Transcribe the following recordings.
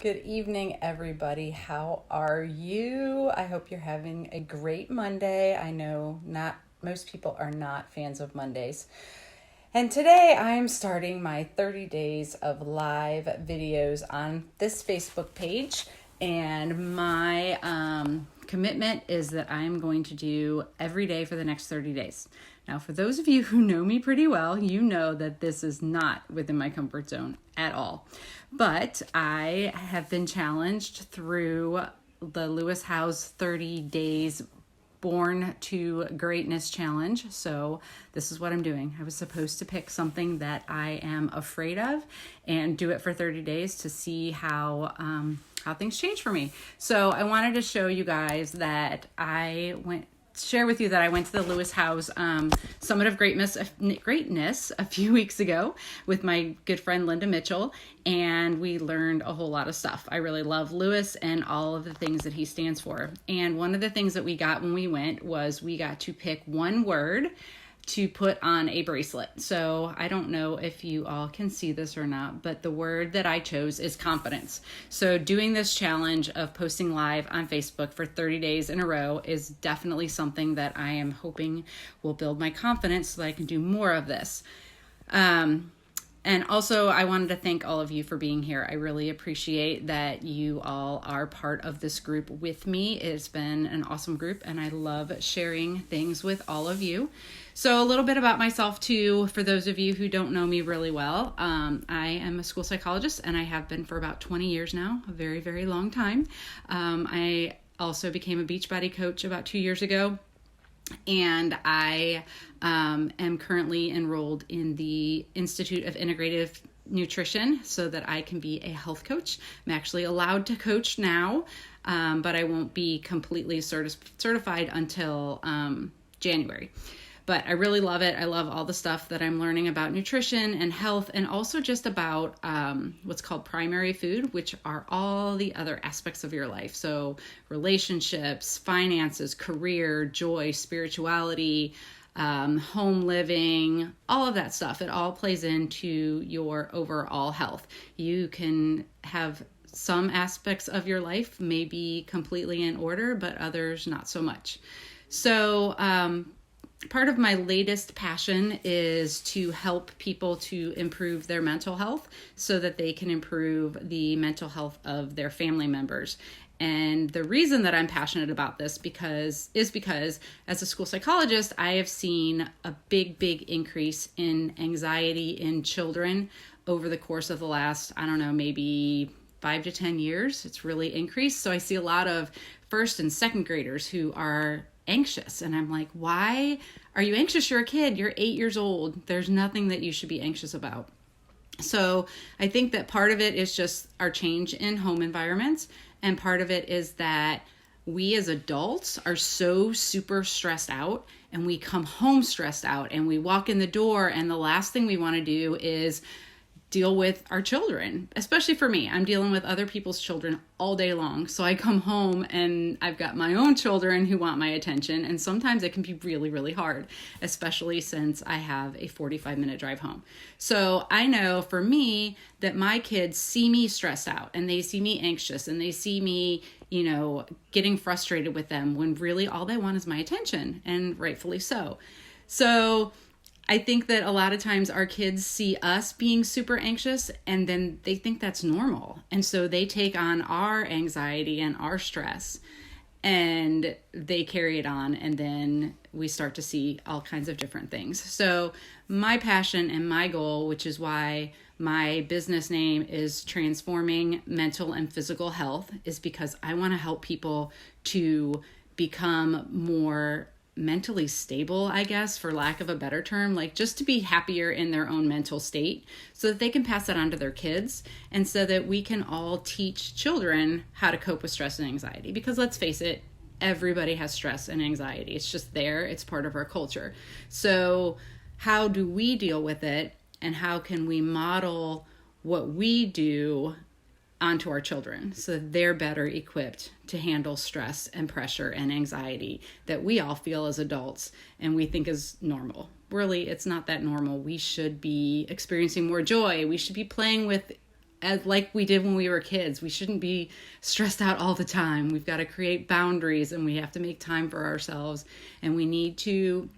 Good evening, everybody. How are you? I hope you're having a great Monday. I know not most people are not fans of Mondays. And today I'm starting my 30 days of live videos on this Facebook page. And my commitment is that I'm going to do every day for the next 30 days. Now, for those of you who know me pretty well, you know that this is not within my comfort zone at all. But I have been challenged through the Lewis Howes 30 Days Born to Greatness Challenge. So this is what I'm doing. I was supposed to pick something that I am afraid of and do it for 30 days to see how things change for me. So I wanted to show you guys that share with you that I went to the Lewis Howes Summit of Greatness a few weeks ago with my good friend Linda Mitchell, and we learned a whole lot of stuff. I really love Lewis and all of the things that he stands for. And one of the things that we got when we went was we got to pick one word to put on a bracelet. So I don't know if you all can see this or not, but the word that I chose is confidence. So doing this challenge of posting live on Facebook for 30 days in a row is definitely something that I am hoping will build my confidence so that I can do more of this. And also, I wanted to thank all of you for being here. I really appreciate that you all are part of this group with me. It's been an awesome group, and I love sharing things with all of you. So a little bit about myself, too, for those of you who don't know me really well. I am a school psychologist, and I have been for about 20 years now, a very, very long time. I also became a Beachbody Coach about 2 years ago. And I am currently enrolled in the Institute of Integrative Nutrition so that I can be a health coach. I'm actually allowed to coach now, but I won't be completely certified until January. But I really love it. I love all the stuff that I'm learning about nutrition and health, and also just about what's called primary food, which are all the other aspects of your life. So relationships, finances, career, joy, spirituality, home living, all of that stuff. It all plays into your overall health. You can have some aspects of your life maybe completely in order, but others not so much. So, part of my latest passion is to help people to improve their mental health so that they can improve the mental health of their family members. And the reason that I'm passionate about this is because as a school psychologist, I have seen a big increase in anxiety in children over the course of the last, maybe 5 to 10 years. It's really increased. So I see a lot of first and second graders who are anxious. And I'm like, why are you anxious? You're a kid. You're 8 years old. There's nothing that you should be anxious about. So I think that part of it is just our change in home environments. And part of it is that we as adults are so super stressed out, and we come home stressed out, and we walk in the door, and the last thing we want to do is deal with our children. Especially for me, I'm dealing with other people's children all day long. So I come home and I've got my own children who want my attention. And sometimes it can be really hard, especially since I have a 45-minute drive home. So I know for me that my kids see me stressed out, and they see me anxious, and they see me, getting frustrated with them when really all they want is my attention, and rightfully so. So I think that a lot of times our kids see us being super anxious, and then they think that's normal. And so they take on our anxiety and our stress, and they carry it on, and then we start to see all kinds of different things. So my passion and my goal, which is why my business name is Transforming Mental and Physical Health, is because I want to help people to become more mentally stable, I guess, for lack of a better term, like just to be happier in their own mental state so that they can pass that on to their kids, and so that we can all teach children how to cope with stress and anxiety. Because let's face it, everybody has stress and anxiety. It's just there. It's part of our culture. So how do we deal with it, and how can we model what we do onto our children so that they're better equipped to handle stress and pressure and anxiety that we all feel as adults and we think is normal. Really, it's not that normal. We should be experiencing more joy. We should be playing with as like we did when we were kids. We shouldn't be stressed out all the time. We've got to create boundaries, and we have to make time for ourselves, and we need to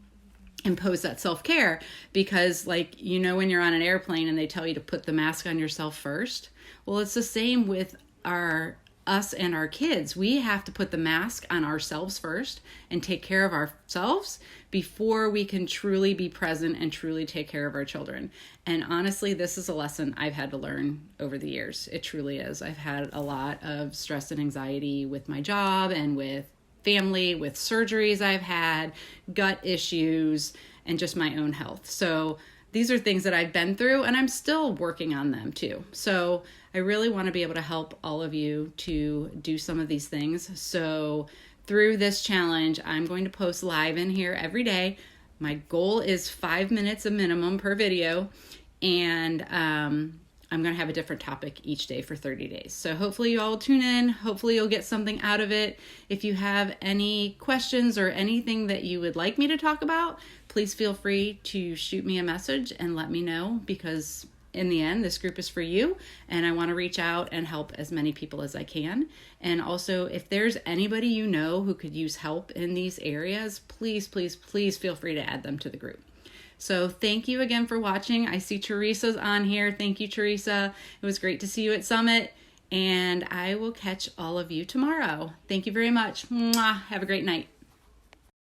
impose that self-care, because like, when you're on an airplane and they tell you to put the mask on yourself first, well, it's the same with us and our kids. We have to put the mask on ourselves first and take care of ourselves before we can truly be present and truly take care of our children. And honestly, this is a lesson I've had to learn over the years. It truly is. I've had a lot of stress and anxiety with my job and with family, with surgeries I've had, gut issues, and just my own health. So these are things that I've been through, and I'm still working on them too. So I really want to be able to help all of you to do some of these things. So through this challenge, I'm going to post live in here every day. My goal is 5 minutes a minimum per video, and I'm going to have a different topic each day for 30 days. So hopefully you all will tune in. Hopefully you'll get something out of it. If you have any questions or anything that you would like me to talk about, please feel free to shoot me a message and let me know, because in the end, this group is for you, and I want to reach out and help as many people as I can. And also, if there's anybody you know who could use help in these areas, please, please, please feel free to add them to the group. So thank you again for watching. I see Teresa's on here. Thank you, Teresa. It was great to see you at Summit, and I will catch all of you tomorrow. Thank you very much. Mwah. Have a great night.